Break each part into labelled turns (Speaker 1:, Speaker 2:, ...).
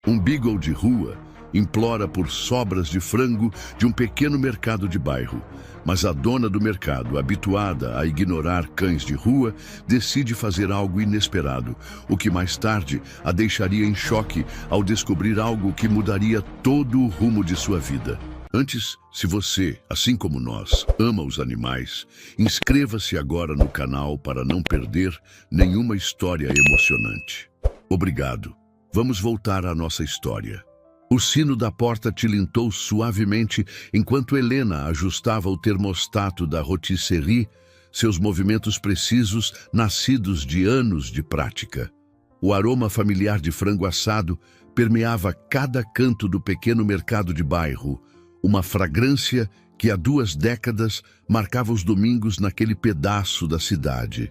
Speaker 1: Um beagle de rua implora por sobras de frango de um pequeno mercado de bairro, mas a dona do mercado, habituada a ignorar cães de rua, decide fazer algo inesperado, o que mais tarde a deixaria em choque ao descobrir algo que mudaria todo o rumo de sua vida. Antes, se você, assim como nós, ama os animais, inscreva-se agora no canal para não perder nenhuma história emocionante. Obrigado. Vamos voltar à nossa história. O sino da porta tilintou suavemente enquanto Helena ajustava o termostato da rotisserie, seus movimentos precisos nascidos de anos de prática. O aroma familiar de frango assado permeava cada canto do pequeno mercado de bairro, uma fragrância que há 2 décadas marcava os domingos naquele pedaço da cidade.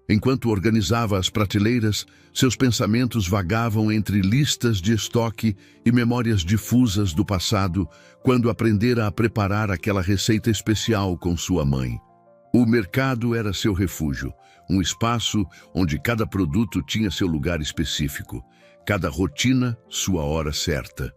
Speaker 1: Enquanto organizava as prateleiras, seus pensamentos vagavam entre listas de estoque e memórias difusas do passado, quando aprendera a preparar aquela receita especial com sua mãe. O mercado era seu refúgio, um espaço onde cada produto tinha seu lugar específico, cada rotina sua hora certa.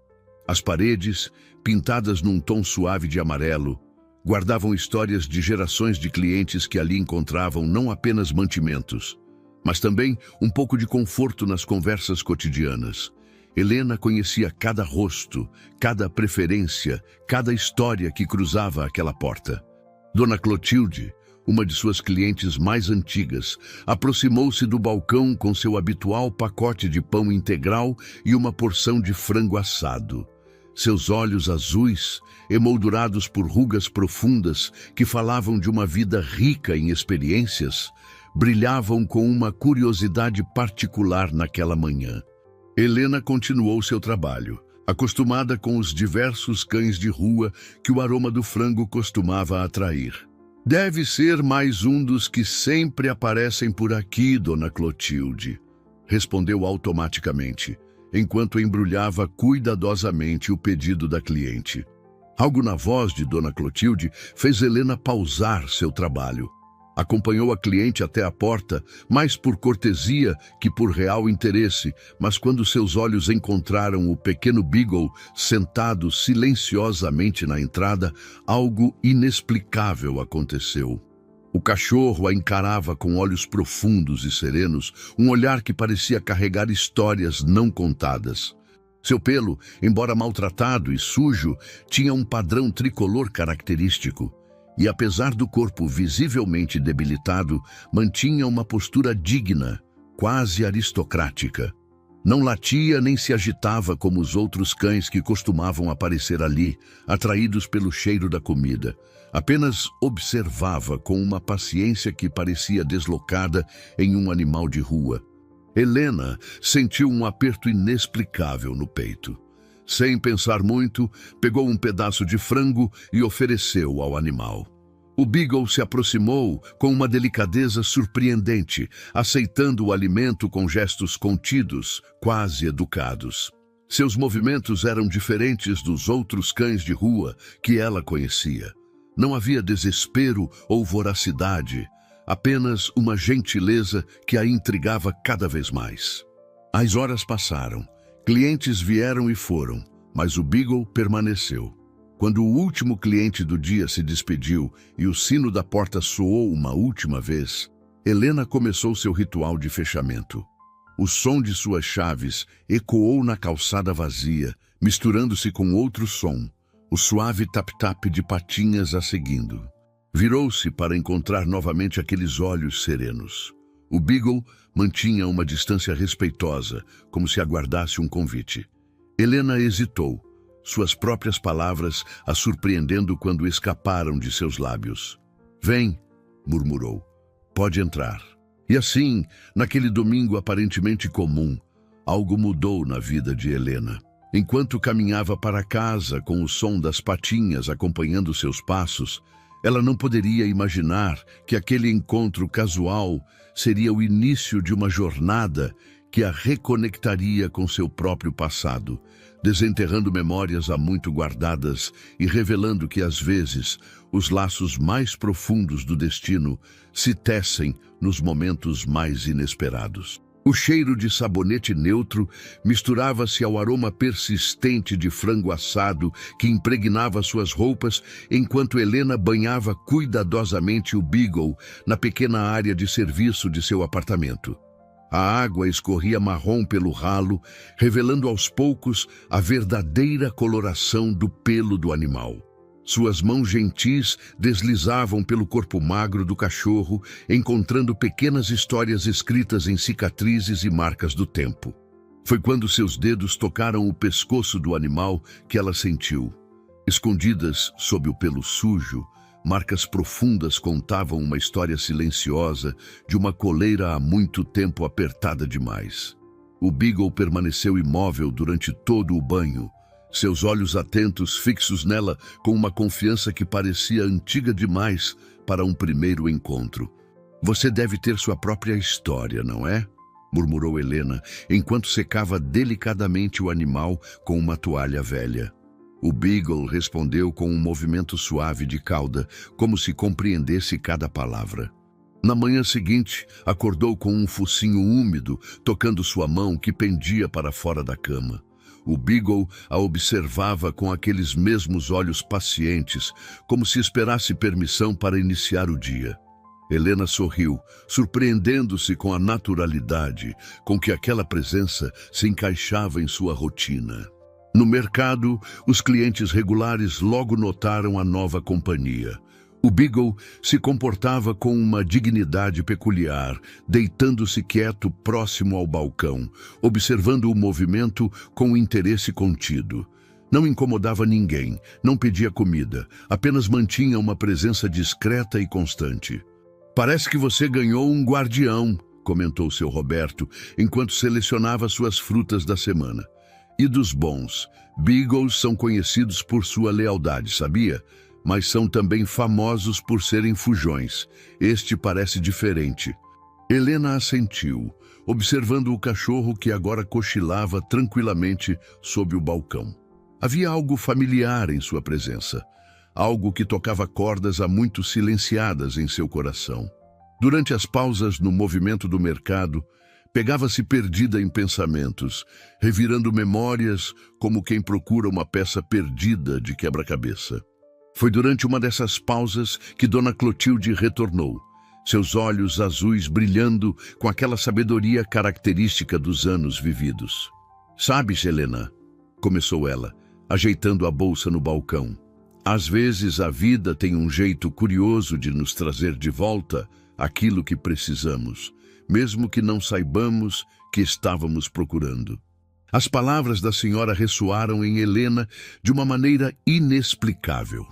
Speaker 1: As paredes, pintadas num tom suave de amarelo, guardavam histórias de gerações de clientes que ali encontravam não apenas mantimentos, mas também um pouco de conforto nas conversas cotidianas. Helena conhecia cada rosto, cada preferência, cada história que cruzava aquela porta. Dona Clotilde, uma de suas clientes mais antigas, aproximou-se do balcão com seu habitual pacote de pão integral e uma porção de frango assado. Seus olhos azuis, emoldurados por rugas profundas que falavam de uma vida rica em experiências, brilhavam com uma curiosidade particular naquela manhã. Helena continuou seu trabalho, acostumada com os diversos cães de rua que o aroma do frango costumava atrair. Deve ser mais um dos que sempre aparecem por aqui, Dona Clotilde, respondeu automaticamente, enquanto embrulhava cuidadosamente o pedido da cliente. Algo na voz de Dona Clotilde fez Helena pausar seu trabalho. Acompanhou a cliente até a porta, mais por cortesia que por real interesse, mas quando seus olhos encontraram o pequeno beagle sentado silenciosamente na entrada, algo inexplicável aconteceu. O cachorro a encarava com olhos profundos e serenos, um olhar que parecia carregar histórias não contadas. Seu pelo, embora maltratado e sujo, tinha um padrão tricolor característico, e apesar do corpo visivelmente debilitado, mantinha uma postura digna, quase aristocrática. Não latia nem se agitava como os outros cães que costumavam aparecer ali, atraídos pelo cheiro da comida. Apenas observava com uma paciência que parecia deslocada em um animal de rua. Helena sentiu um aperto inexplicável no peito. Sem pensar muito, pegou um pedaço de frango e ofereceu ao animal. O beagle se aproximou com uma delicadeza surpreendente, aceitando o alimento com gestos contidos, quase educados. Seus movimentos eram diferentes dos outros cães de rua que ela conhecia. Não havia desespero ou voracidade, apenas uma gentileza que a intrigava cada vez mais. As horas passaram, clientes vieram e foram, mas o beagle permaneceu. Quando o último cliente do dia se despediu e o sino da porta soou uma última vez, Helena começou seu ritual de fechamento. O som de suas chaves ecoou na calçada vazia, misturando-se com outro som, o suave tap-tap de patinhas a seguindo. Virou-se para encontrar novamente aqueles olhos serenos. O beagle mantinha uma distância respeitosa, como se aguardasse um convite. Helena hesitou, suas próprias palavras a surpreendendo quando escaparam de seus lábios. "Vem", murmurou. "Pode entrar." E assim, naquele domingo aparentemente comum, algo mudou na vida de Helena. Enquanto caminhava para casa com o som das patinhas acompanhando seus passos, ela não poderia imaginar que aquele encontro casual seria o início de uma jornada que a reconectaria com seu próprio passado, desenterrando memórias há muito guardadas e revelando que, às vezes, os laços mais profundos do destino se tecem nos momentos mais inesperados. O cheiro de sabonete neutro misturava-se ao aroma persistente de frango assado que impregnava suas roupas enquanto Helena banhava cuidadosamente o Beagle na pequena área de serviço de seu apartamento. A água escorria marrom pelo ralo, revelando aos poucos a verdadeira coloração do pelo do animal. Suas mãos gentis deslizavam pelo corpo magro do cachorro, encontrando pequenas histórias escritas em cicatrizes e marcas do tempo. Foi quando seus dedos tocaram o pescoço do animal que ela sentiu. Escondidas sob o pelo sujo, marcas profundas contavam uma história silenciosa de uma coleira há muito tempo apertada demais. O Beagle permaneceu imóvel durante todo o banho, seus olhos atentos fixos nela com uma confiança que parecia antiga demais para um primeiro encontro. "Você deve ter sua própria história, não é?" murmurou Helena, enquanto secava delicadamente o animal com uma toalha velha. O Beagle respondeu com um movimento suave de cauda, como se compreendesse cada palavra. Na manhã seguinte, acordou com um focinho úmido, tocando sua mão que pendia para fora da cama. O Beagle a observava com aqueles mesmos olhos pacientes, como se esperasse permissão para iniciar o dia. Helena sorriu, surpreendendo-se com a naturalidade com que aquela presença se encaixava em sua rotina. No mercado, os clientes regulares logo notaram a nova companhia. O Beagle se comportava com uma dignidade peculiar, deitando-se quieto próximo ao balcão, observando o movimento com interesse contido. Não incomodava ninguém, não pedia comida, apenas mantinha uma presença discreta e constante. "Parece que você ganhou um guardião", comentou seu Roberto, enquanto selecionava suas frutas da semana. "E dos bons. Beagles são conhecidos por sua lealdade, sabia? Mas são também famosos por serem fujões. Este parece diferente." Helena assentiu, observando o cachorro que agora cochilava tranquilamente sob o balcão. Havia algo familiar em sua presença, algo que tocava cordas há muito silenciadas em seu coração. Durante as pausas no movimento do mercado, pegava-se perdida em pensamentos, revirando memórias como quem procura uma peça perdida de quebra-cabeça. Foi durante uma dessas pausas que Dona Clotilde retornou, seus olhos azuis brilhando com aquela sabedoria característica dos anos vividos. "Sabes, Helena", começou ela, ajeitando a bolsa no balcão, "às vezes a vida tem um jeito curioso de nos trazer de volta aquilo que precisamos, mesmo que não saibamos que estávamos procurando." As palavras da senhora ressoaram em Helena de uma maneira inexplicável.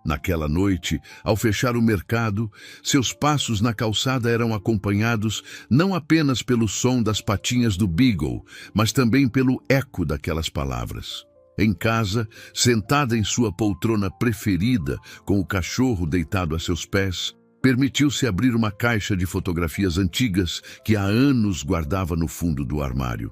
Speaker 1: Naquela noite, ao fechar o mercado, seus passos na calçada eram acompanhados não apenas pelo som das patinhas do Beagle, mas também pelo eco daquelas palavras. Em casa, sentada em sua poltrona preferida, com o cachorro deitado a seus pés, permitiu-se abrir uma caixa de fotografias antigas que há anos guardava no fundo do armário.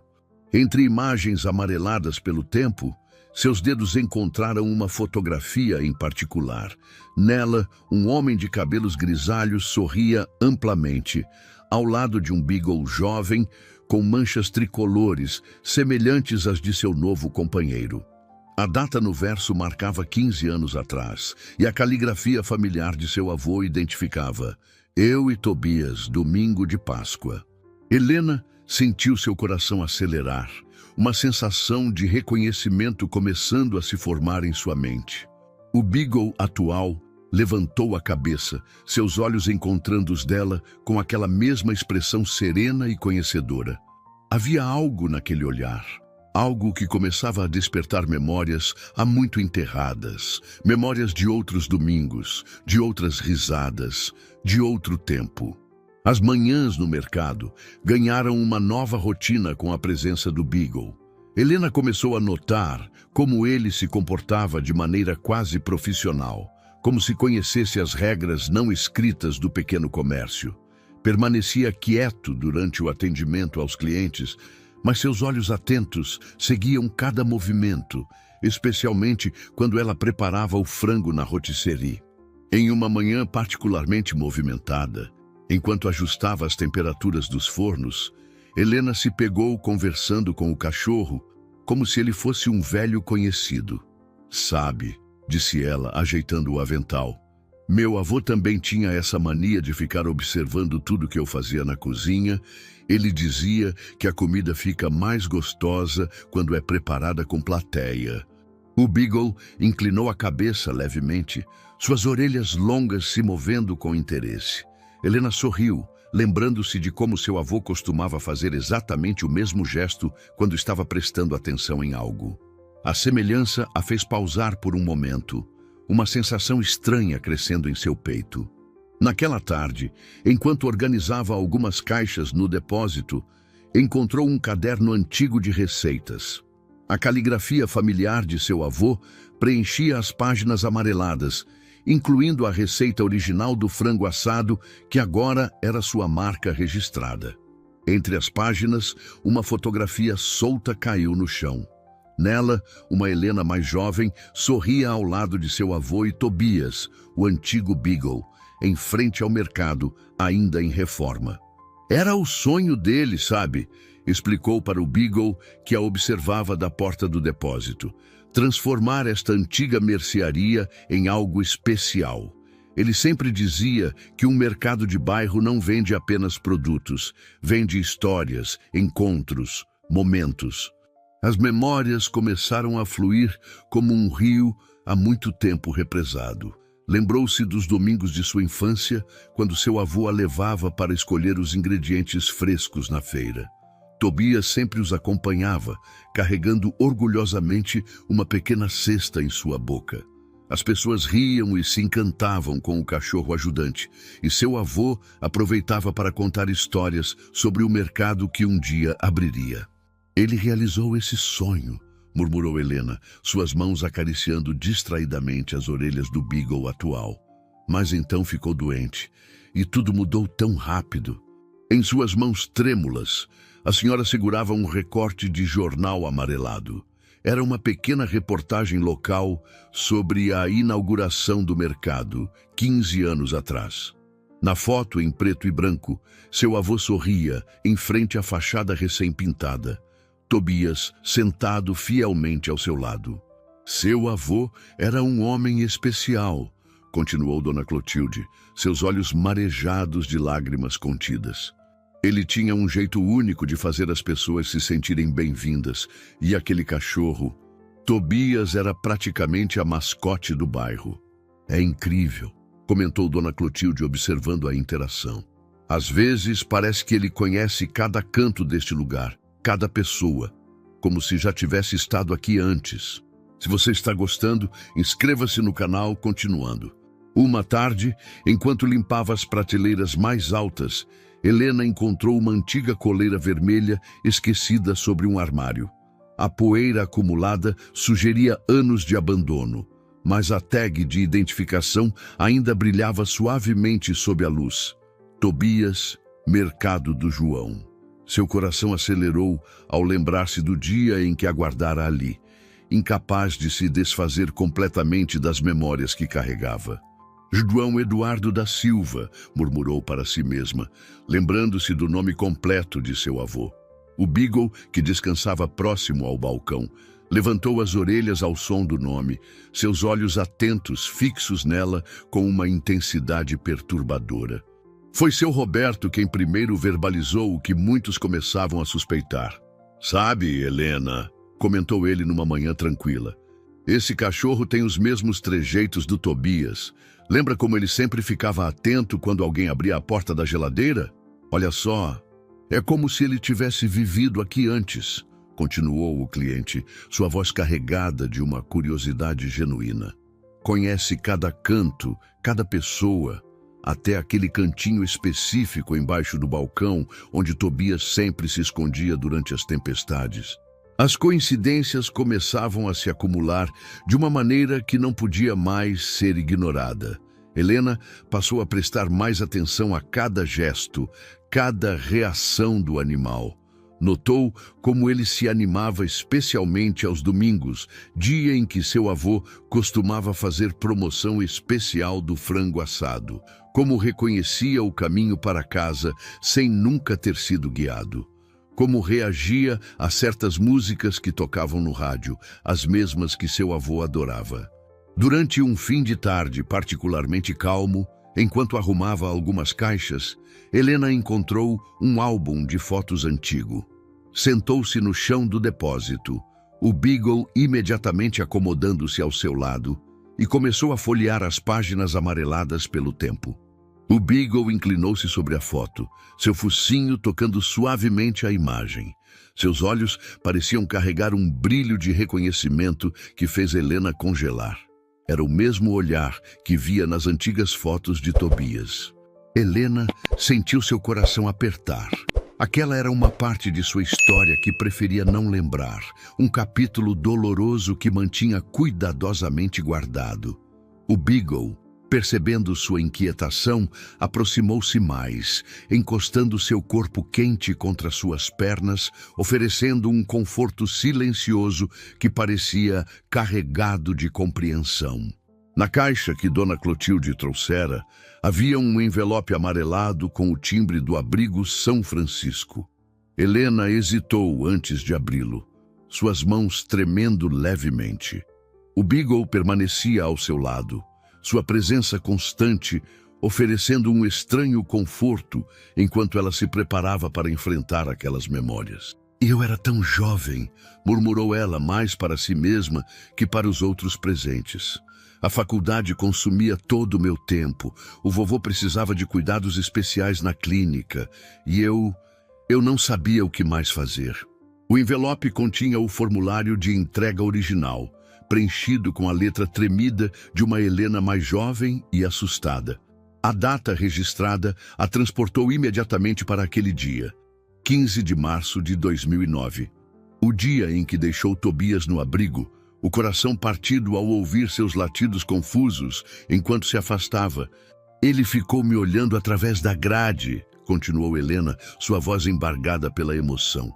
Speaker 1: Entre imagens amareladas pelo tempo, seus dedos encontraram uma fotografia em particular. Nela, um homem de cabelos grisalhos sorria amplamente, ao lado de um Beagle jovem com manchas tricolores, semelhantes às de seu novo companheiro. A data no verso marcava 15 anos atrás, e a caligrafia familiar de seu avô identificava: "Eu e Tobias, domingo de Páscoa." Helena sentiu seu coração acelerar, uma sensação de reconhecimento começando a se formar em sua mente. O Beagle atual levantou a cabeça, seus olhos encontrando os dela com aquela mesma expressão serena e conhecedora. Havia algo naquele olhar, algo que começava a despertar memórias há muito enterradas, memórias de outros domingos, de outras risadas, de outro tempo. As manhãs no mercado ganharam uma nova rotina com a presença do Beagle. Helena começou a notar como ele se comportava de maneira quase profissional, como se conhecesse as regras não escritas do pequeno comércio. Permanecia quieto durante o atendimento aos clientes, mas seus olhos atentos seguiam cada movimento, especialmente quando ela preparava o frango na rotisserie. Em uma manhã particularmente movimentada, enquanto ajustava as temperaturas dos fornos, Helena se pegou conversando com o cachorro, como se ele fosse um velho conhecido. Sabe, disse ela, ajeitando o avental. Meu avô também tinha essa mania de ficar observando tudo que eu fazia na cozinha. Ele dizia que a comida fica mais gostosa quando é preparada com plateia. O Beagle inclinou a cabeça levemente, suas orelhas longas se movendo com interesse. Helena sorriu, lembrando-se de como seu avô costumava fazer exatamente o mesmo gesto quando estava prestando atenção em algo. A semelhança a fez pausar por um momento, uma sensação estranha crescendo em seu peito. Naquela tarde, enquanto organizava algumas caixas no depósito, encontrou um caderno antigo de receitas. A caligrafia familiar de seu avô preenchia as páginas amareladas, incluindo a receita original do frango assado, que agora era sua marca registrada. Entre as páginas, uma fotografia solta caiu no chão. Nela, uma Helena mais jovem sorria ao lado de seu avô e Tobias, o antigo Beagle, em frente ao mercado, ainda em reforma. Era o sonho dele, sabe? Explicou para o Beagle, que a observava da porta do depósito. Transformar esta antiga mercearia em algo especial. Ele sempre dizia que um mercado de bairro não vende apenas produtos, vende histórias, encontros, momentos. As memórias começaram a fluir como um rio há muito tempo represado. Lembrou-se dos domingos de sua infância, quando seu avô a levava para escolher os ingredientes frescos na feira. Tobias sempre os acompanhava, carregando orgulhosamente uma pequena cesta em sua boca. As pessoas riam e se encantavam com o cachorro ajudante, e seu avô aproveitava para contar histórias sobre o mercado que um dia abriria. Ele realizou esse sonho, murmurou Helena, suas mãos acariciando distraidamente as orelhas do Beagle atual. Mas então ficou doente, e tudo mudou tão rápido. Em suas mãos trêmulas, a senhora segurava um recorte de jornal amarelado. Era uma pequena reportagem local sobre a inauguração do mercado, 15 anos atrás. Na foto, em preto e branco, seu avô sorria em frente à fachada recém-pintada. Tobias sentado fielmente ao seu lado. Seu avô era um homem especial, continuou Dona Clotilde, seus olhos marejados de lágrimas contidas. Ele tinha um jeito único de fazer as pessoas se sentirem bem-vindas, e aquele cachorro, Tobias, era praticamente a mascote do bairro. É incrível, comentou Dona Clotilde observando a interação. Às vezes parece que ele conhece cada canto deste lugar, cada pessoa, como se já tivesse estado aqui antes. Se você está gostando, inscreva-se no canal continuando. Uma tarde, enquanto limpava as prateleiras mais altas, Helena encontrou uma antiga coleira vermelha esquecida sobre um armário. A poeira acumulada sugeria anos de abandono, mas a tag de identificação ainda brilhava suavemente sob a luz. Tobias, Mercado do João. Seu coração acelerou ao lembrar-se do dia em que aguardara ali, incapaz de se desfazer completamente das memórias que carregava. João Eduardo da Silva, murmurou para si mesma, lembrando-se do nome completo de seu avô. O Beagle, que descansava próximo ao balcão, levantou as orelhas ao som do nome, seus olhos atentos fixos nela com uma intensidade perturbadora. Foi seu Roberto quem primeiro verbalizou o que muitos começavam a suspeitar. Sabe, Helena, comentou ele numa manhã tranquila, esse cachorro tem os mesmos trejeitos do Tobias. Lembra como ele sempre ficava atento quando alguém abria a porta da geladeira? Olha só, é como se ele tivesse vivido aqui antes, continuou o cliente, sua voz carregada de uma curiosidade genuína. Conhece cada canto, cada pessoa, até aquele cantinho específico embaixo do balcão onde Tobias sempre se escondia durante as tempestades. As coincidências começavam a se acumular de uma maneira que não podia mais ser ignorada. Helena passou a prestar mais atenção a cada gesto, cada reação do animal. Notou como ele se animava especialmente aos domingos, dia em que seu avô costumava fazer promoção especial do frango assado, como reconhecia o caminho para casa sem nunca ter sido guiado. como reagia a certas músicas que tocavam no rádio, as mesmas que seu avô adorava. Durante um fim de tarde particularmente calmo, enquanto arrumava algumas caixas, Helena encontrou um álbum de fotos antigo. Sentou-se no chão do depósito, o Beagle imediatamente acomodando-se ao seu lado, e começou a folhear as páginas amareladas pelo tempo. O Beagle inclinou-se sobre a foto, seu focinho tocando suavemente a imagem. Seus olhos pareciam carregar um brilho de reconhecimento que fez Helena congelar. Era o mesmo olhar que via nas antigas fotos de Tobias. Helena sentiu seu coração apertar. Aquela era uma parte de sua história que preferia não lembrar, um capítulo doloroso que mantinha cuidadosamente guardado. O Beagle, percebendo sua inquietação, aproximou-se mais, encostando seu corpo quente contra suas pernas, oferecendo um conforto silencioso que parecia carregado de compreensão. Na caixa que Dona Clotilde trouxera, havia um envelope amarelado com o timbre do abrigo São Francisco. Helena hesitou antes de abri-lo, suas mãos tremendo levemente. O Beagle permanecia ao seu lado, sua presença constante, oferecendo um estranho conforto enquanto ela se preparava para enfrentar aquelas memórias. "E eu era tão jovem", murmurou ela mais para si mesma que para os outros presentes. "A faculdade consumia todo o meu tempo, o vovô precisava de cuidados especiais na clínica, e eu não sabia o que mais fazer." O envelope continha o formulário de entrega original, preenchido com a letra tremida de uma Helena mais jovem e assustada. A data registrada a transportou imediatamente para aquele dia, 15 de março de 2009. O dia em que deixou Tobias no abrigo, o coração partido ao ouvir seus latidos confusos enquanto se afastava. "Ele ficou me olhando através da grade", continuou Helena, sua voz embargada pela emoção.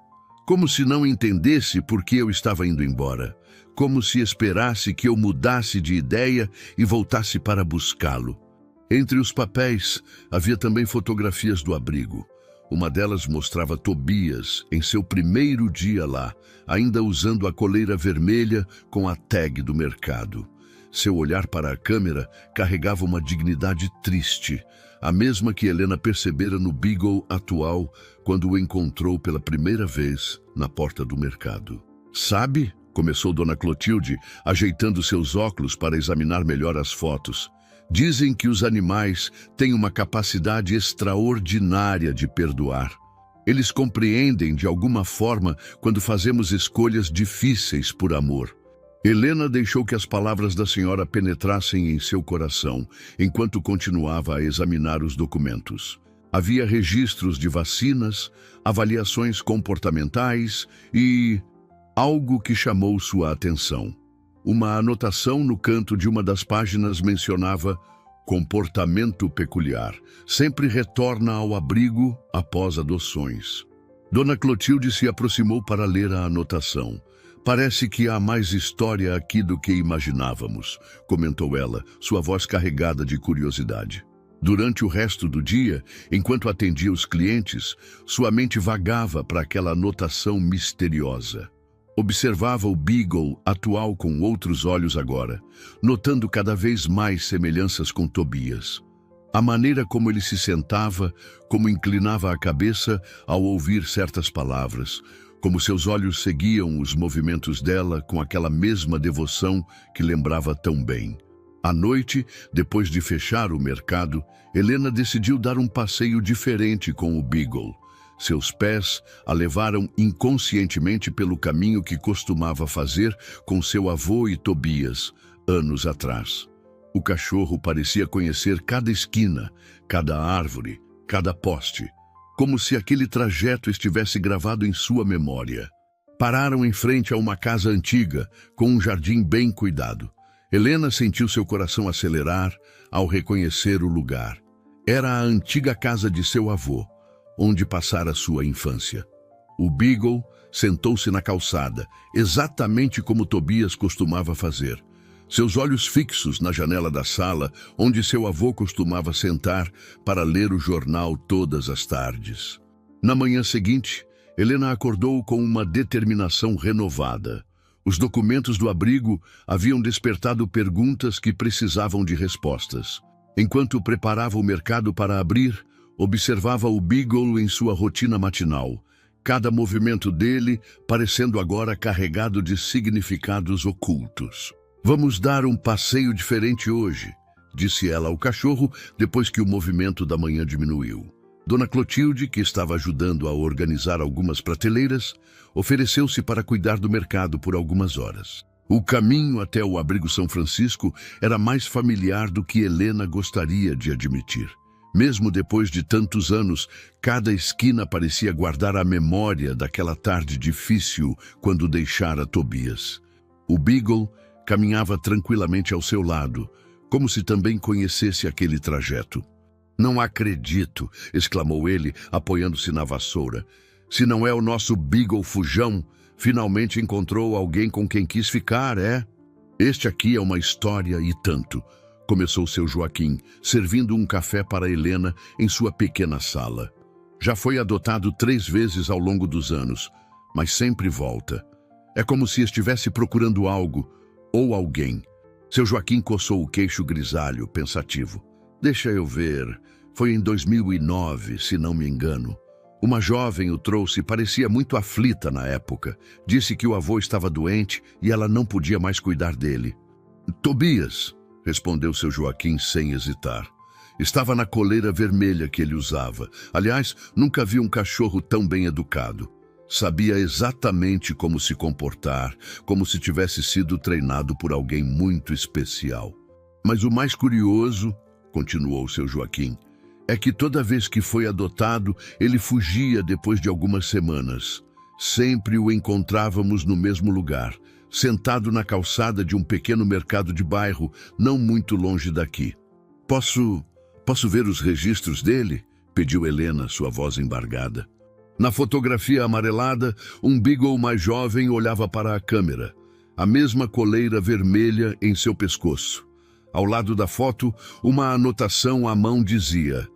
Speaker 1: "Como se não entendesse por que eu estava indo embora. Como se esperasse que eu mudasse de ideia e voltasse para buscá-lo." Entre os papéis, havia também fotografias do abrigo. Uma delas mostrava Tobias em seu primeiro dia lá, ainda usando a coleira vermelha com a tag do mercado. Seu olhar para a câmera carregava uma dignidade triste, a mesma que Helena percebera no Beagle atual quando o encontrou pela primeira vez na porta do mercado. "Sabe?", começou Dona Clotilde, ajeitando seus óculos para examinar melhor as fotos. "Dizem que os animais têm uma capacidade extraordinária de perdoar. Eles compreendem de alguma forma quando fazemos escolhas difíceis por amor." Helena deixou que as palavras da senhora penetrassem em seu coração, enquanto continuava a examinar os documentos. Havia registros de vacinas, avaliações comportamentais e algo que chamou sua atenção. Uma anotação no canto de uma das páginas mencionava "comportamento peculiar, sempre retorna ao abrigo após adoções." Dona Clotilde se aproximou para ler a anotação. "Parece que há mais história aqui do que imaginávamos", comentou ela, sua voz carregada de curiosidade. Durante o resto do dia, enquanto atendia os clientes, sua mente vagava para aquela anotação misteriosa. Observava o Beagle atual com outros olhos agora, notando cada vez mais semelhanças com Tobias. A maneira como ele se sentava, como inclinava a cabeça ao ouvir certas palavras, como seus olhos seguiam os movimentos dela com aquela mesma devoção que lembrava tão bem. À noite, depois de fechar o mercado, Helena decidiu dar um passeio diferente com o Beagle. Seus pés a levaram inconscientemente pelo caminho que costumava fazer com seu avô e Tobias, anos atrás. O cachorro parecia conhecer cada esquina, cada árvore, cada poste, como se aquele trajeto estivesse gravado em sua memória. Pararam em frente a uma casa antiga, com um jardim bem cuidado. Helena sentiu seu coração acelerar ao reconhecer o lugar. Era a antiga casa de seu avô, onde passara sua infância. O Beagle sentou-se na calçada, exatamente como Tobias costumava fazer. Seus olhos fixos na janela da sala, onde seu avô costumava sentar para ler o jornal todas as tardes. Na manhã seguinte, Helena acordou com uma determinação renovada. Os documentos do abrigo haviam despertado perguntas que precisavam de respostas. Enquanto preparava o mercado para abrir, observava o Beagle em sua rotina matinal, cada movimento dele parecendo agora carregado de significados ocultos. "Vamos dar um passeio diferente hoje", disse ela ao cachorro depois que o movimento da manhã diminuiu. Dona Clotilde, que estava ajudando a organizar algumas prateleiras, ofereceu-se para cuidar do mercado por algumas horas. O caminho até o abrigo São Francisco era mais familiar do que Helena gostaria de admitir. Mesmo depois de tantos anos, cada esquina parecia guardar a memória daquela tarde difícil quando deixara Tobias. O Beagle caminhava tranquilamente ao seu lado, como se também conhecesse aquele trajeto. "Não acredito", exclamou ele, apoiando-se na vassoura. "Se não é o nosso Beagle fujão, finalmente encontrou alguém com quem quis ficar, é? Este aqui é uma história e tanto", começou seu Joaquim, servindo um café para Helena em sua pequena sala. "Já foi adotado 3 vezes ao longo dos anos, mas sempre volta. É como se estivesse procurando algo ou alguém." Seu Joaquim coçou o queixo grisalho, pensativo. "Deixa eu ver. Foi em 2009, se não me engano. Uma jovem o trouxe, parecia muito aflita na época. Disse que o avô estava doente e ela não podia mais cuidar dele." "Tobias", respondeu seu Joaquim sem hesitar. Estava na coleira vermelha que ele usava. Aliás, nunca vi um cachorro tão bem educado. Sabia exatamente como se comportar, como se tivesse sido treinado por alguém muito especial. "Mas o mais curioso", continuou seu Joaquim, "é que toda vez que foi adotado, ele fugia depois de algumas semanas. Sempre o encontrávamos no mesmo lugar, sentado na calçada de um pequeno mercado de bairro, não muito longe daqui." Posso ver os registros dele?" pediu Helena, sua voz embargada. Na fotografia amarelada, um Beagle mais jovem olhava para a câmera, a mesma coleira vermelha em seu pescoço. Ao lado da foto, uma anotação à mão dizia: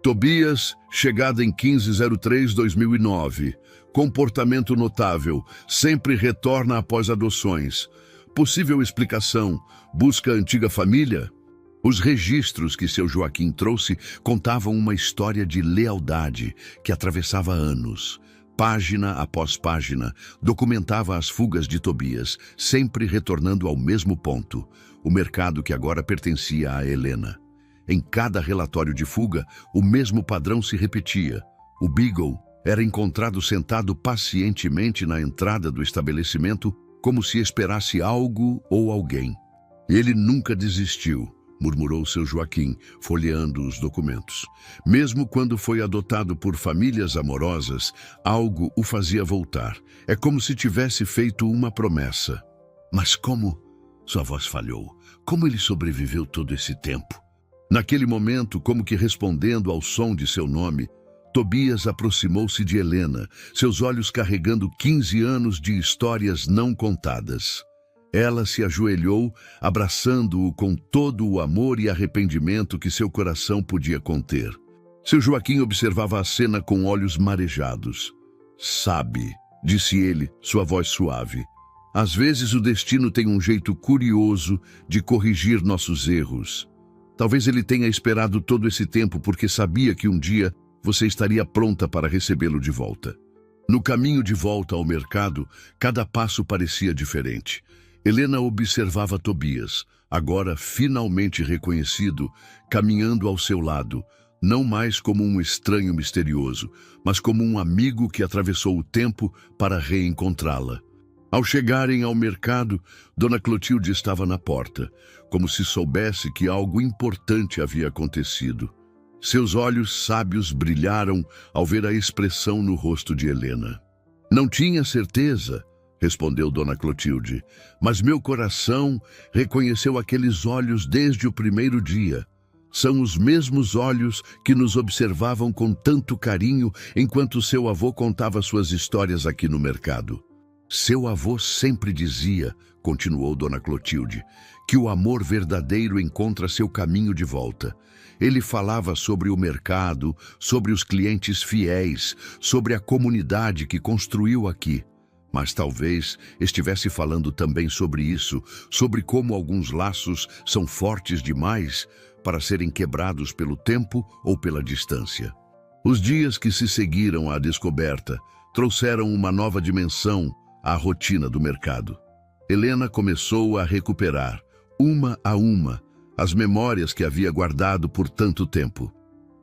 Speaker 1: "Tobias, chegada em 15/03/2009. Comportamento notável, sempre retorna após adoções. Possível explicação, busca antiga família?" Os registros que seu Joaquim trouxe contavam uma história de lealdade que atravessava anos. Página após página, documentava as fugas de Tobias, sempre retornando ao mesmo ponto, o mercado que agora pertencia a Helena. Em cada relatório de fuga, o mesmo padrão se repetia. O Beagle era encontrado sentado pacientemente na entrada do estabelecimento, como se esperasse algo ou alguém. "Ele nunca desistiu", murmurou seu Joaquim, folheando os documentos. "Mesmo quando foi adotado por famílias amorosas, algo o fazia voltar. É como se tivesse feito uma promessa." "Mas como?" Sua voz falhou. "Como ele sobreviveu todo esse tempo?" Naquele momento, como que respondendo ao som de seu nome, Tobias aproximou-se de Helena, seus olhos carregando 15 anos de histórias não contadas. Ela se ajoelhou, abraçando-o com todo o amor e arrependimento que seu coração podia conter. Seu Joaquim observava a cena com olhos marejados. "Sabe", disse ele, sua voz suave, "às vezes o destino tem um jeito curioso de corrigir nossos erros. Talvez ele tenha esperado todo esse tempo porque sabia que um dia você estaria pronta para recebê-lo de volta." No caminho de volta ao mercado, cada passo parecia diferente. Helena observava Tobias, agora finalmente reconhecido, caminhando ao seu lado, não mais como um estranho misterioso, mas como um amigo que atravessou o tempo para reencontrá-la. Ao chegarem ao mercado, Dona Clotilde estava na porta, como se soubesse que algo importante havia acontecido. Seus olhos sábios brilharam ao ver a expressão no rosto de Helena. "Não tinha certeza", respondeu Dona Clotilde, "mas meu coração reconheceu aqueles olhos desde o primeiro dia. São os mesmos olhos que nos observavam com tanto carinho enquanto seu avô contava suas histórias aqui no mercado." Seu avô sempre dizia, continuou Dona Clotilde, que o amor verdadeiro encontra seu caminho de volta. Ele falava sobre o mercado, sobre os clientes fiéis, sobre a comunidade que construiu aqui. Mas talvez estivesse falando também sobre isso, sobre como alguns laços são fortes demais para serem quebrados pelo tempo ou pela distância. Os dias que se seguiram à descoberta trouxeram uma nova dimensão à rotina do mercado. Helena começou a recuperar, uma a uma, as memórias que havia guardado por tanto tempo.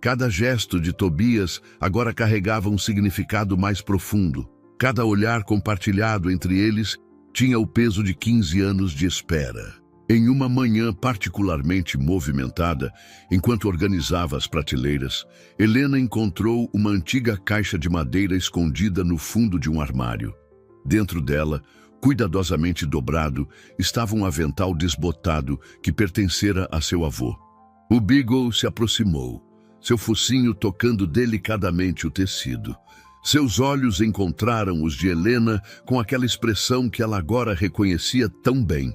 Speaker 1: Cada gesto de Tobias agora carregava um significado mais profundo. Cada olhar compartilhado entre eles tinha o peso de 15 anos de espera. Em uma manhã particularmente movimentada, enquanto organizava as prateleiras, Helena encontrou uma antiga caixa de madeira escondida no fundo de um armário. Dentro dela, cuidadosamente dobrado, estava um avental desbotado que pertencera a seu avô. O Beagle se aproximou, seu focinho tocando delicadamente o tecido. Seus olhos encontraram os de Helena com aquela expressão que ela agora reconhecia tão bem,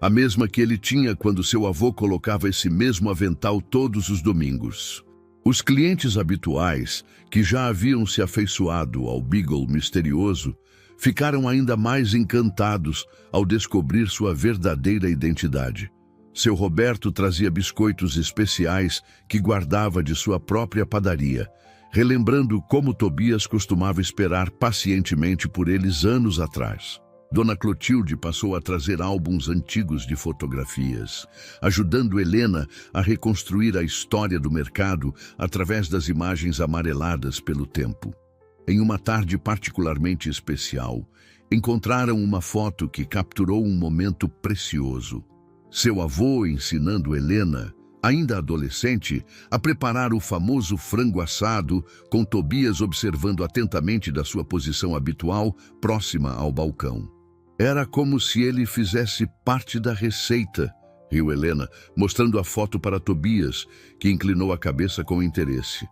Speaker 1: a mesma que ele tinha quando seu avô colocava esse mesmo avental todos os domingos. Os clientes habituais, que já haviam se afeiçoado ao Beagle misterioso, ficaram ainda mais encantados ao descobrir sua verdadeira identidade. Seu Roberto trazia biscoitos especiais que guardava de sua própria padaria, relembrando como Tobias costumava esperar pacientemente por eles anos atrás. Dona Clotilde passou a trazer álbuns antigos de fotografias, ajudando Helena a reconstruir a história do mercado através das imagens amareladas pelo tempo. Em uma tarde particularmente especial, encontraram uma foto que capturou um momento precioso. Seu avô ensinando Helena, ainda adolescente, a preparar o famoso frango assado, com Tobias observando atentamente da sua posição habitual, próxima ao balcão. Era como se ele fizesse parte da receita, riu Helena, mostrando a foto para Tobias, que inclinou a cabeça com interesse.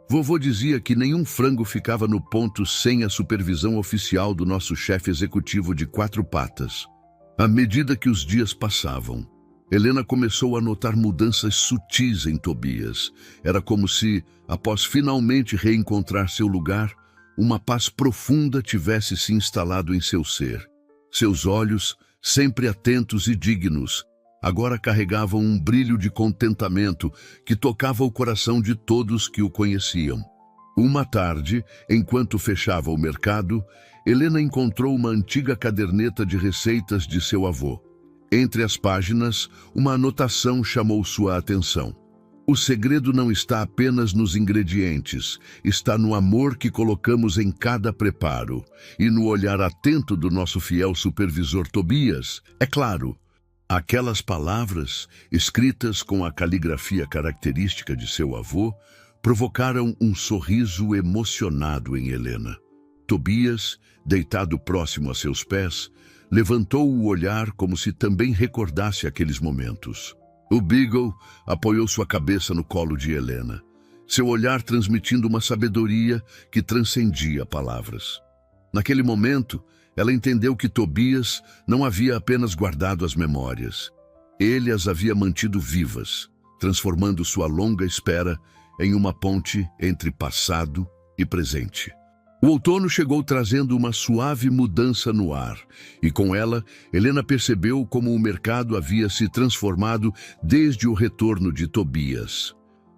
Speaker 1: Vovô dizia que nenhum frango ficava no ponto sem a supervisão oficial do nosso chefe executivo de 4 patas. À medida que os dias passavam, Helena começou a notar mudanças sutis em Tobias. Era como se, após finalmente reencontrar seu lugar, uma paz profunda tivesse se instalado em seu ser. Seus olhos, sempre atentos e dignos, agora carregavam um brilho de contentamento que tocava o coração de todos que o conheciam. Uma tarde, enquanto fechava o mercado, Helena encontrou uma antiga caderneta de receitas de seu avô. Entre as páginas, uma anotação chamou sua atenção. O segredo não está apenas nos ingredientes, está no amor que colocamos em cada preparo e no olhar atento do nosso fiel supervisor Tobias. É claro, aquelas palavras, escritas com a caligrafia característica de seu avô, provocaram um sorriso emocionado em Helena. Tobias, deitado próximo a seus pés, levantou o olhar como se também recordasse aqueles momentos. O Beagle apoiou sua cabeça no colo de Helena, seu olhar transmitindo uma sabedoria que transcendia palavras. Naquele momento, ela entendeu que Tobias não havia apenas guardado as memórias. Ele as havia mantido vivas, transformando sua longa espera em uma ponte entre passado e presente. O outono chegou trazendo uma suave mudança no ar, e com ela, Helena percebeu como o mercado havia se transformado desde o retorno de Tobias.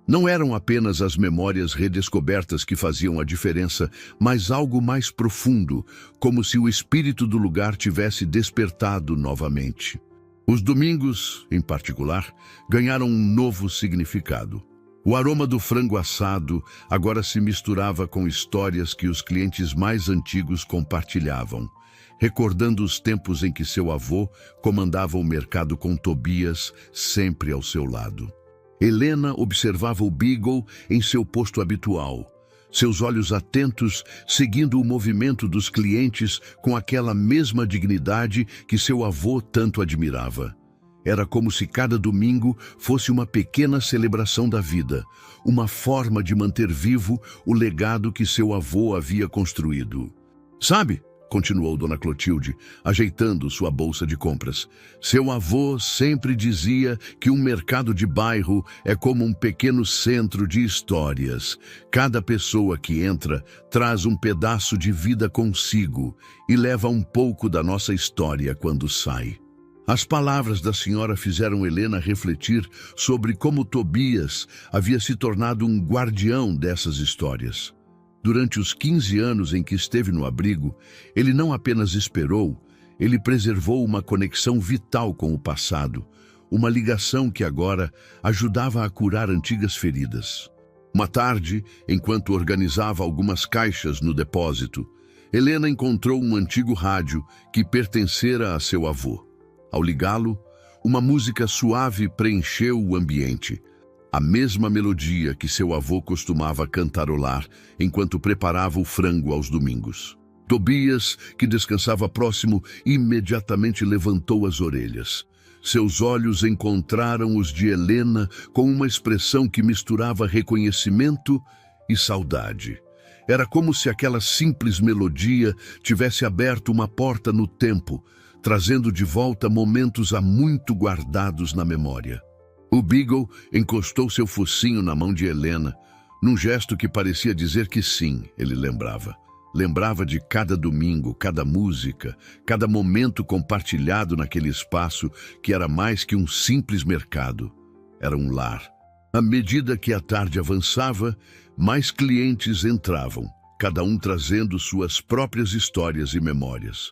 Speaker 1: Não eram apenas as memórias redescobertas que faziam a diferença, mas algo mais profundo, como se o espírito do lugar tivesse despertado novamente. Os domingos, em particular, ganharam um novo significado. O aroma do frango assado agora se misturava com histórias que os clientes mais antigos compartilhavam, recordando os tempos em que seu avô comandava o mercado com Tobias sempre ao seu lado. Helena observava o Beagle em seu posto habitual, seus olhos atentos seguindo o movimento dos clientes com aquela mesma dignidade que seu avô tanto admirava. Era como se cada domingo fosse uma pequena celebração da vida, uma forma de manter vivo o legado que seu avô havia construído. Sabe, continuou Dona Clotilde, ajeitando sua bolsa de compras. Seu avô sempre dizia que um mercado de bairro é como um pequeno centro de histórias. Cada pessoa que entra traz um pedaço de vida consigo e leva um pouco da nossa história quando sai. As palavras da senhora fizeram Helena refletir sobre como Tobias havia se tornado um guardião dessas histórias. Durante os 15 anos em que esteve no abrigo, ele não apenas esperou, ele preservou uma conexão vital com o passado, uma ligação que agora ajudava a curar antigas feridas. Uma tarde, enquanto organizava algumas caixas no depósito, Helena encontrou um antigo rádio que pertencera a seu avô. Ao ligá-lo, uma música suave preencheu o ambiente. A mesma melodia que seu avô costumava cantarolar enquanto preparava o frango aos domingos. Tobias, que descansava próximo, imediatamente levantou as orelhas. Seus olhos encontraram os de Helena com uma expressão que misturava reconhecimento e saudade. Era como se aquela simples melodia tivesse aberto uma porta no tempo, trazendo de volta momentos há muito guardados na memória. O Beagle encostou seu focinho na mão de Helena, num gesto que parecia dizer que sim, ele lembrava. Lembrava de cada domingo, cada música, cada momento compartilhado naquele espaço que era mais que um simples mercado. Era um lar. À medida que a tarde avançava, mais clientes entravam, cada um trazendo suas próprias histórias e memórias.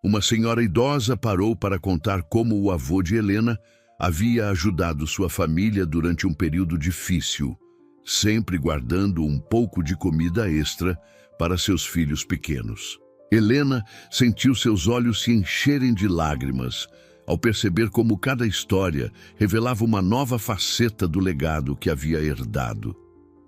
Speaker 1: Uma senhora idosa parou para contar como o avô de Helena havia ajudado sua família durante um período difícil, sempre guardando um pouco de comida extra para seus filhos pequenos. Helena sentiu seus olhos se encherem de lágrimas ao perceber como cada história revelava uma nova faceta do legado que havia herdado.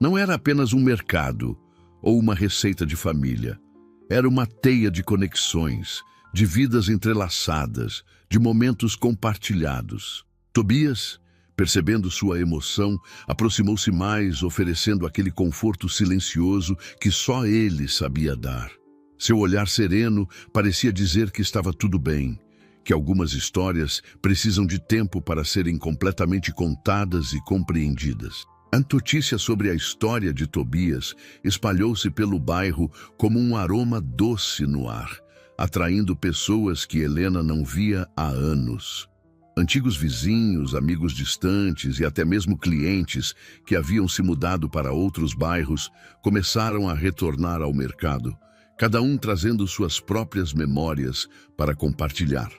Speaker 1: Não era apenas um mercado ou uma receita de família. Era uma teia de conexões, de vidas entrelaçadas, de momentos compartilhados. Tobias, percebendo sua emoção, aproximou-se mais, oferecendo aquele conforto silencioso que só ele sabia dar. Seu olhar sereno parecia dizer que estava tudo bem, que algumas histórias precisam de tempo para serem completamente contadas e compreendidas. A notícia sobre a história de Tobias espalhou-se pelo bairro como um aroma doce no ar, atraindo pessoas que Helena não via há anos. Antigos vizinhos, amigos distantes e até mesmo clientes que haviam se mudado para outros bairros começaram a retornar ao mercado, cada um trazendo suas próprias memórias para compartilhar.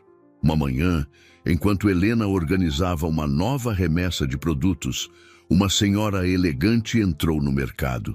Speaker 1: Uma manhã, enquanto Helena organizava uma nova remessa de produtos, uma senhora elegante entrou no mercado.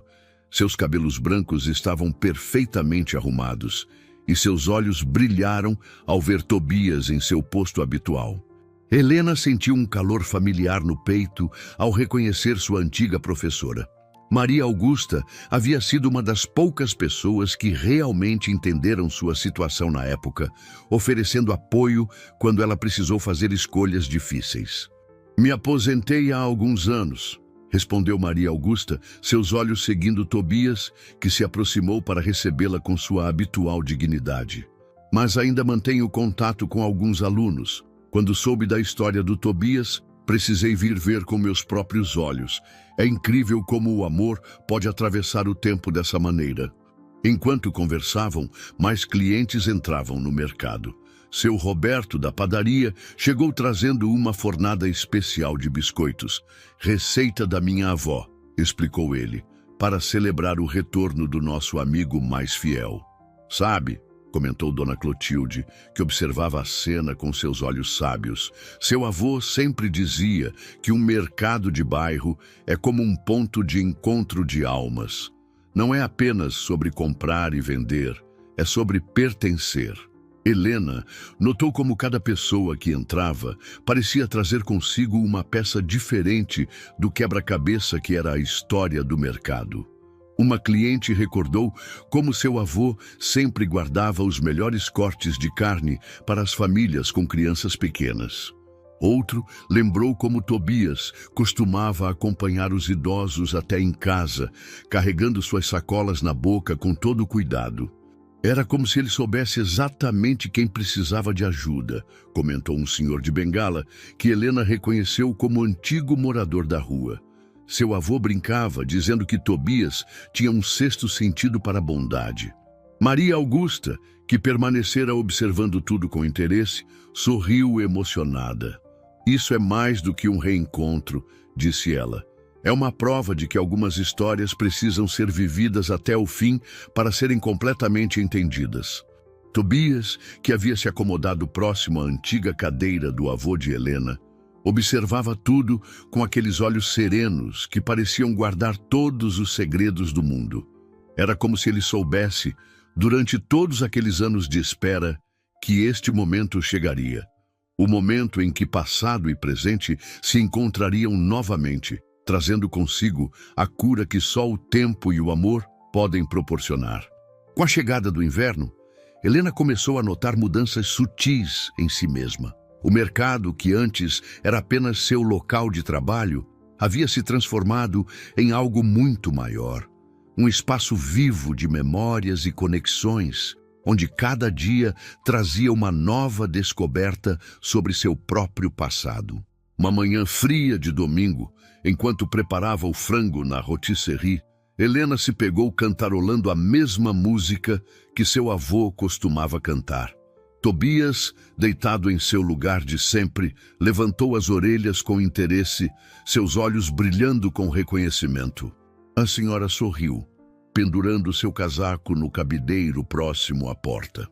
Speaker 1: Seus cabelos brancos estavam perfeitamente arrumados e seus olhos brilharam ao ver Tobias em seu posto habitual. Helena sentiu um calor familiar no peito ao reconhecer sua antiga professora. Maria Augusta havia sido uma das poucas pessoas que realmente entenderam sua situação na época, oferecendo apoio quando ela precisou fazer escolhas difíceis. "Me aposentei há alguns anos", respondeu Maria Augusta, seus olhos seguindo Tobias, que se aproximou para recebê-la com sua habitual dignidade. "Mas ainda mantenho contato com alguns alunos. Quando soube da história do Tobias, precisei vir ver com meus próprios olhos. É incrível como o amor pode atravessar o tempo dessa maneira." Enquanto conversavam, mais clientes entravam no mercado. Seu Roberto, da padaria, chegou trazendo uma fornada especial de biscoitos. "Receita da minha avó", explicou ele, "para celebrar o retorno do nosso amigo mais fiel." "Sabe", comentou Dona Clotilde, que observava a cena com seus olhos sábios, "seu avô sempre dizia que um mercado de bairro é como um ponto de encontro de almas. Não é apenas sobre comprar e vender, é sobre pertencer." Helena notou como cada pessoa que entrava parecia trazer consigo uma peça diferente do quebra-cabeça que era a história do mercado. Uma cliente recordou como seu avô sempre guardava os melhores cortes de carne para as famílias com crianças pequenas. Outro lembrou como Tobias costumava acompanhar os idosos até em casa, carregando suas sacolas na boca com todo cuidado. Era como se ele soubesse exatamente quem precisava de ajuda, comentou um senhor de bengala que Helena reconheceu como antigo morador da rua. Seu avô brincava, dizendo que Tobias tinha um sexto sentido para a bondade. Maria Augusta, que permanecera observando tudo com interesse, sorriu emocionada. Isso é mais do que um reencontro, disse ela. É uma prova de que algumas histórias precisam ser vividas até o fim para serem completamente entendidas. Tobias, que havia se acomodado próximo à antiga cadeira do avô de Helena, observava tudo com aqueles olhos serenos que pareciam guardar todos os segredos do mundo. Era como se ele soubesse, durante todos aqueles anos de espera, que este momento chegaria. O momento em que passado e presente se encontrariam novamente, trazendo consigo a cura que só o tempo e o amor podem proporcionar. Com a chegada do inverno, Helena começou a notar mudanças sutis em si mesma. O mercado, que antes era apenas seu local de trabalho, havia se transformado em algo muito maior. Um espaço vivo de memórias e conexões, onde cada dia trazia uma nova descoberta sobre seu próprio passado. Uma manhã fria de domingo, enquanto preparava o frango na rotisserie, Helena se pegou cantarolando a mesma música que seu avô costumava cantar. Tobias, deitado em seu lugar de sempre, levantou as orelhas com interesse, seus olhos brilhando com reconhecimento. A senhora sorriu, pendurando seu casaco no cabideiro próximo à porta.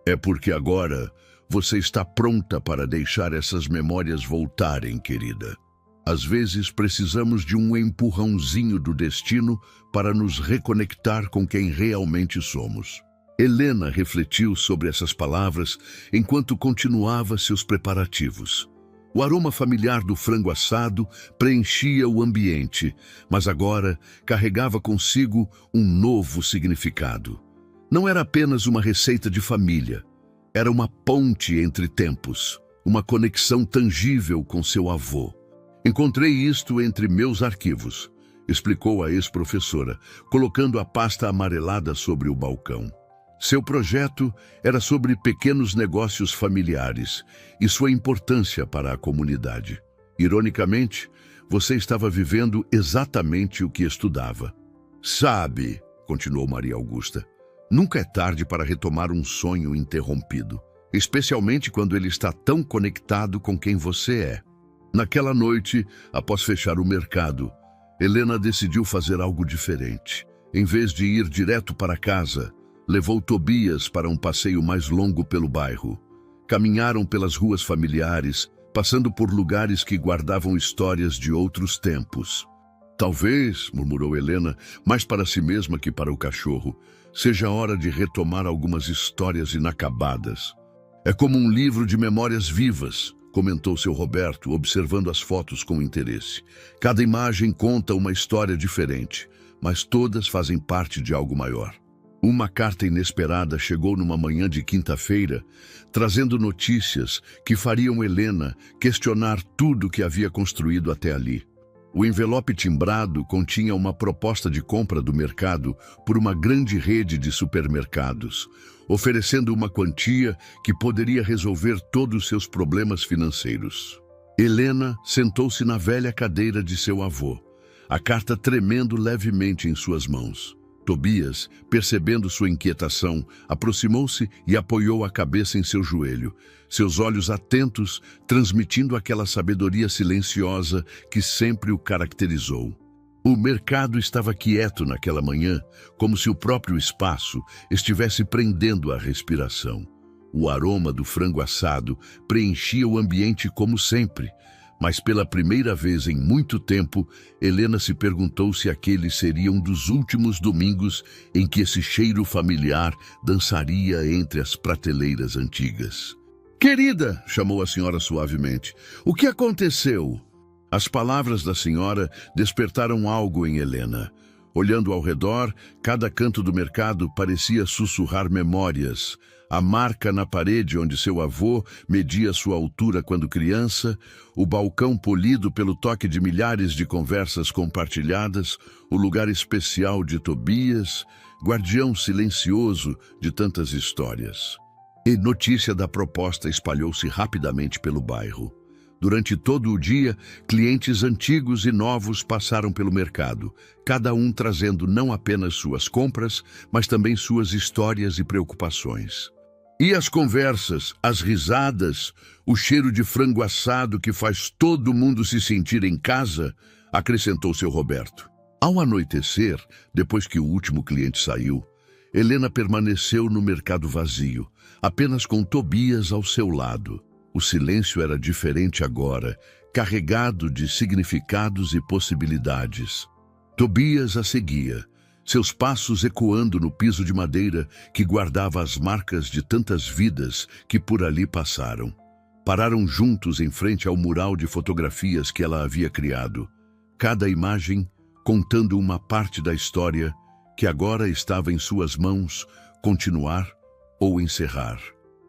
Speaker 1: É porque agora você está pronta para deixar essas memórias voltarem, querida. Às vezes precisamos de um empurrãozinho do destino para nos reconectar com quem realmente somos. Helena refletiu sobre essas palavras enquanto continuava seus preparativos. O aroma familiar do frango assado preenchia o ambiente, mas agora carregava consigo um novo significado. Não era apenas uma receita de família, era uma ponte entre tempos, uma conexão tangível com seu avô. Encontrei isto entre meus arquivos, explicou a ex-professora, colocando a pasta amarelada sobre o balcão. Seu projeto era sobre pequenos negócios familiares e sua importância para a comunidade. Ironicamente, você estava vivendo exatamente o que estudava. Sabe, continuou Maria Augusta, nunca é tarde para retomar um sonho interrompido, especialmente quando ele está tão conectado com quem você é. Naquela noite, após fechar o mercado, Helena decidiu fazer algo diferente. Em vez de ir direto para casa, levou Tobias para um passeio mais longo pelo bairro. Caminharam pelas ruas familiares, passando por lugares que guardavam histórias de outros tempos. Talvez, murmurou Helena, mais para si mesma que para o cachorro, seja a hora de retomar algumas histórias inacabadas. É como um livro de memórias vivas, comentou seu Roberto, observando as fotos com interesse. Cada imagem conta uma história diferente, mas todas fazem parte de algo maior. Uma carta inesperada chegou numa manhã de quinta-feira, trazendo notícias que fariam Helena questionar tudo que havia construído até ali. O envelope timbrado continha uma proposta de compra do mercado por uma grande rede de supermercados, oferecendo uma quantia que poderia resolver todos os seus problemas financeiros. Helena sentou-se na velha cadeira de seu avô, a carta tremendo levemente em suas mãos. Tobias, percebendo sua inquietação, aproximou-se e apoiou a cabeça em seu joelho, seus olhos atentos, transmitindo aquela sabedoria silenciosa que sempre o caracterizou. O mercado estava quieto naquela manhã, como se o próprio espaço estivesse prendendo a respiração. O aroma do frango assado preenchia o ambiente como sempre, mas pela primeira vez em muito tempo, Helena se perguntou se aquele seria um dos últimos domingos em que esse cheiro familiar dançaria entre as prateleiras antigas. "Querida", chamou a senhora suavemente, "o que aconteceu?" As palavras da senhora despertaram algo em Helena. Olhando ao redor, cada canto do mercado parecia sussurrar memórias. A marca na parede onde seu avô media sua altura quando criança, o balcão polido pelo toque de milhares de conversas compartilhadas, o lugar especial de Tobias, guardião silencioso de tantas histórias. E notícia da proposta espalhou-se rapidamente pelo bairro. Durante todo o dia, clientes antigos e novos passaram pelo mercado, cada um trazendo não apenas suas compras, mas também suas histórias e preocupações. E as conversas, as risadas, o cheiro de frango assado que faz todo mundo se sentir em casa, acrescentou seu Roberto. Ao anoitecer, depois que o último cliente saiu, Helena permaneceu no mercado vazio, apenas com Tobias ao seu lado. O silêncio era diferente agora, carregado de significados e possibilidades. Tobias a seguia, seus passos ecoando no piso de madeira que guardava as marcas de tantas vidas que por ali passaram. Pararam juntos em frente ao mural de fotografias que ela havia criado, cada imagem contando uma parte da história que agora estava em suas mãos, continuar ou encerrar.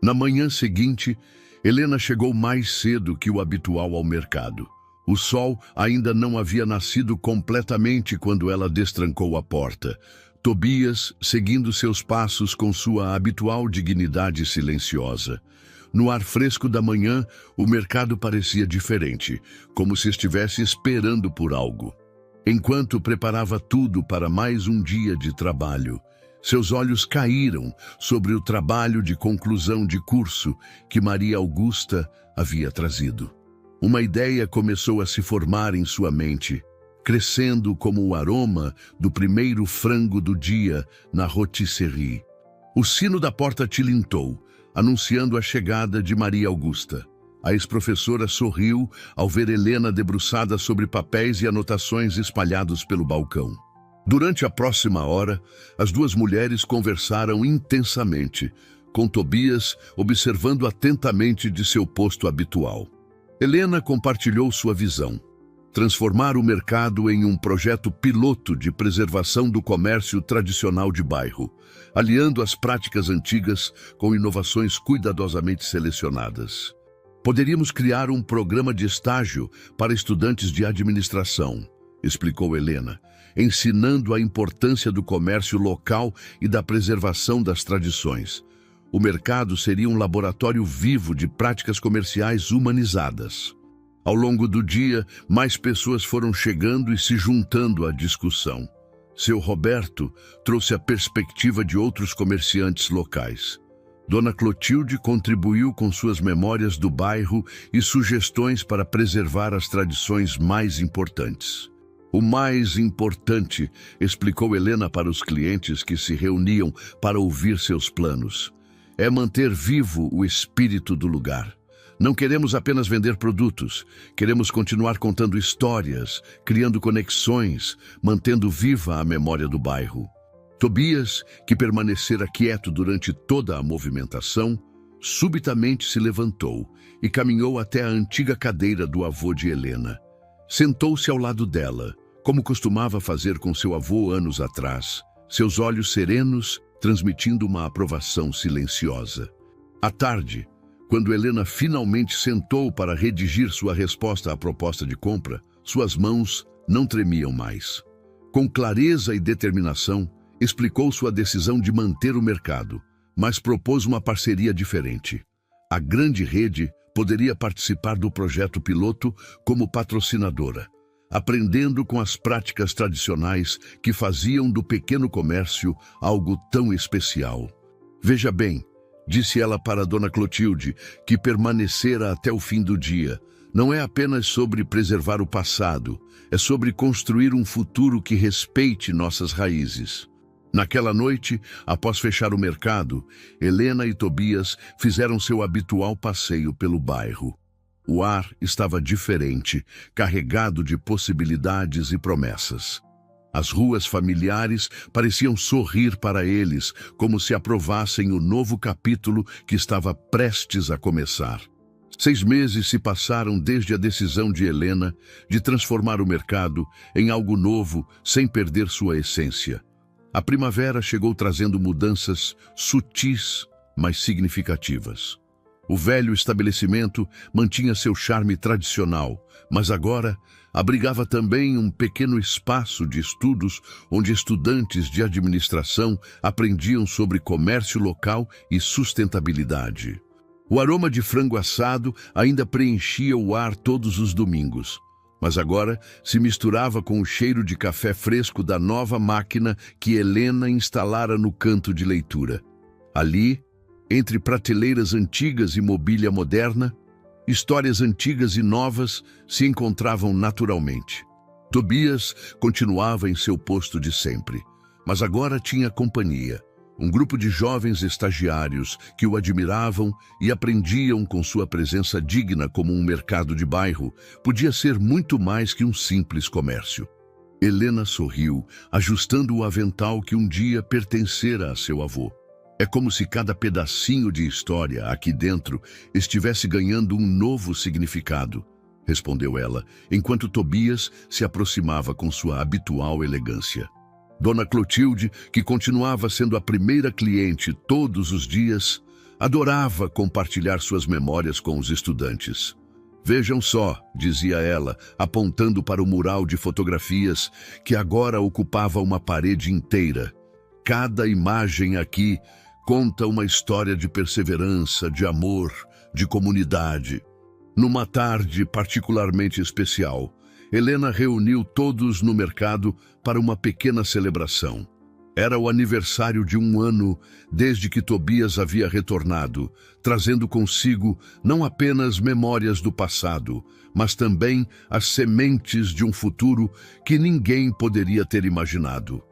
Speaker 1: Na manhã seguinte, Helena chegou mais cedo que o habitual ao mercado. O sol ainda não havia nascido completamente quando ela destrancou a porta. Tobias, seguindo seus passos com sua habitual dignidade silenciosa. No ar fresco da manhã, o mercado parecia diferente, como se estivesse esperando por algo. Enquanto preparava tudo para mais um dia de trabalho, seus olhos caíram sobre o trabalho de conclusão de curso que Maria Augusta havia trazido. Uma ideia começou a se formar em sua mente, crescendo como o aroma do primeiro frango do dia na rotisserie. O sino da porta tilintou, anunciando a chegada de Maria Augusta. A ex-professora sorriu ao ver Helena debruçada sobre papéis e anotações espalhados pelo balcão. Durante a próxima hora, as duas mulheres conversaram intensamente, com Tobias observando atentamente de seu posto habitual. Helena compartilhou sua visão: transformar o mercado em um projeto piloto de preservação do comércio tradicional de bairro, aliando as práticas antigas com inovações cuidadosamente selecionadas. Poderíamos criar um programa de estágio para estudantes de administração, explicou Helena, ensinando a importância do comércio local e da preservação das tradições. O mercado seria um laboratório vivo de práticas comerciais humanizadas. Ao longo do dia, mais pessoas foram chegando e se juntando à discussão. Seu Roberto trouxe a perspectiva de outros comerciantes locais. Dona Clotilde contribuiu com suas memórias do bairro e sugestões para preservar as tradições mais importantes. O mais importante, explicou Helena para os clientes que se reuniam para ouvir seus planos, é manter vivo o espírito do lugar. Não queremos apenas vender produtos, queremos continuar contando histórias, criando conexões, mantendo viva a memória do bairro. Tobias, que permanecera quieto durante toda a movimentação, subitamente se levantou e caminhou até a antiga cadeira do avô de Helena. Sentou-se ao lado dela, como costumava fazer com seu avô anos atrás, seus olhos serenos transmitindo uma aprovação silenciosa. À tarde, quando Helena finalmente sentou para redigir sua resposta à proposta de compra, suas mãos não tremiam mais. Com clareza e determinação, explicou sua decisão de manter o mercado, mas propôs uma parceria diferente. A grande rede poderia participar do projeto piloto como patrocinadora, aprendendo com as práticas tradicionais que faziam do pequeno comércio algo tão especial. Veja bem, disse ela para Dona Clotilde, que permanecera até o fim do dia, não é apenas sobre preservar o passado, é sobre construir um futuro que respeite nossas raízes. Naquela noite, após fechar o mercado, Helena e Tobias fizeram seu habitual passeio pelo bairro. O ar estava diferente, carregado de possibilidades e promessas. As ruas familiares pareciam sorrir para eles, como se aprovassem o novo capítulo que estava prestes a começar. 6 meses se passaram desde a decisão de Helena de transformar o mercado em algo novo sem perder sua essência. A primavera chegou trazendo mudanças sutis, mas significativas. O velho estabelecimento mantinha seu charme tradicional, mas agora abrigava também um pequeno espaço de estudos onde estudantes de administração aprendiam sobre comércio local e sustentabilidade. O aroma de frango assado ainda preenchia o ar todos os domingos, mas agora se misturava com o cheiro de café fresco da nova máquina que Helena instalara no canto de leitura. Ali, entre prateleiras antigas e mobília moderna, histórias antigas e novas se encontravam naturalmente. Tobias continuava em seu posto de sempre, mas agora tinha companhia. Um grupo de jovens estagiários que o admiravam e aprendiam com sua presença digna como um mercado de bairro podia ser muito mais que um simples comércio. Helena sorriu, ajustando o avental que um dia pertencera a seu avô. É como se cada pedacinho de história aqui dentro estivesse ganhando um novo significado, respondeu ela, enquanto Tobias se aproximava com sua habitual elegância. Dona Clotilde, que continuava sendo a primeira cliente todos os dias, adorava compartilhar suas memórias com os estudantes. Vejam só, dizia ela, apontando para o mural de fotografias que agora ocupava uma parede inteira. Cada imagem aqui conta uma história de perseverança, de amor, de comunidade. Numa tarde particularmente especial, Helena reuniu todos no mercado para uma pequena celebração. Era o aniversário de 1 ano desde que Tobias havia retornado, trazendo consigo não apenas memórias do passado, mas também as sementes de um futuro que ninguém poderia ter imaginado.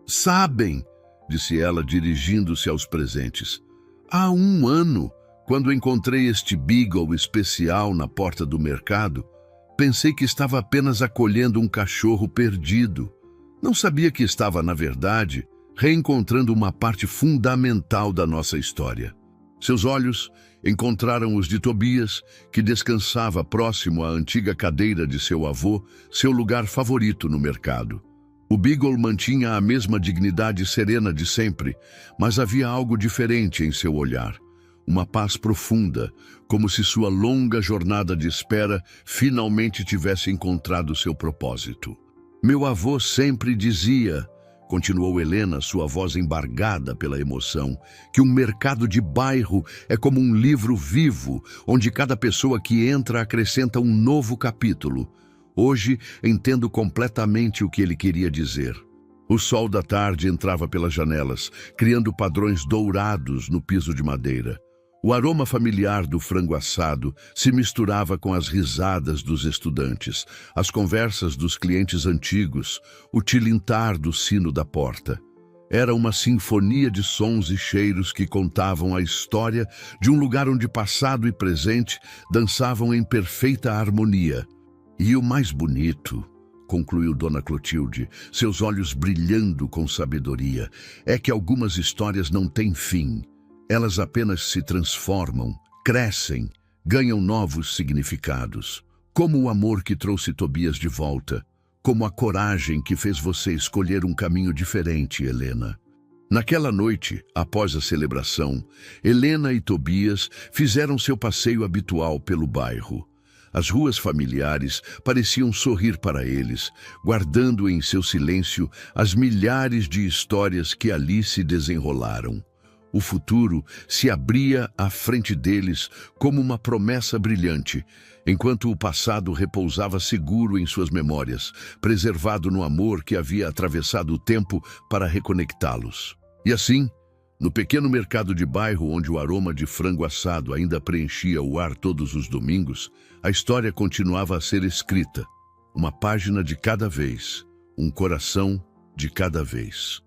Speaker 1: Sabem, disse ela dirigindo-se aos presentes, há 1 ano, quando encontrei este beagle especial na porta do mercado, pensei que estava apenas acolhendo um cachorro perdido. Não sabia que estava, na verdade, reencontrando uma parte fundamental da nossa história. Seus olhos encontraram os de Tobias, que descansava próximo à antiga cadeira de seu avô, seu lugar favorito no mercado. O beagle mantinha a mesma dignidade serena de sempre, mas havia algo diferente em seu olhar. Uma paz profunda, como se sua longa jornada de espera finalmente tivesse encontrado seu propósito. Meu avô sempre dizia, continuou Helena, sua voz embargada pela emoção, que um mercado de bairro é como um livro vivo, onde cada pessoa que entra acrescenta um novo capítulo. Hoje entendo completamente o que ele queria dizer. O sol da tarde entrava pelas janelas, criando padrões dourados no piso de madeira. O aroma familiar do frango assado se misturava com as risadas dos estudantes, as conversas dos clientes antigos, o tilintar do sino da porta. Era uma sinfonia de sons e cheiros que contavam a história de um lugar onde passado e presente dançavam em perfeita harmonia. E o mais bonito, concluiu Dona Clotilde, seus olhos brilhando com sabedoria, é que algumas histórias não têm fim. Elas apenas se transformam, crescem, ganham novos significados. Como o amor que trouxe Tobias de volta, como a coragem que fez você escolher um caminho diferente, Helena. Naquela noite, após a celebração, Helena e Tobias fizeram seu passeio habitual pelo bairro. As ruas familiares pareciam sorrir para eles, guardando em seu silêncio as milhares de histórias que ali se desenrolaram. O futuro se abria à frente deles como uma promessa brilhante, enquanto o passado repousava seguro em suas memórias, preservado no amor que havia atravessado o tempo para reconectá-los. E assim, no pequeno mercado de bairro onde o aroma de frango assado ainda preenchia o ar todos os domingos, a história continuava a ser escrita, uma página de cada vez, um coração de cada vez.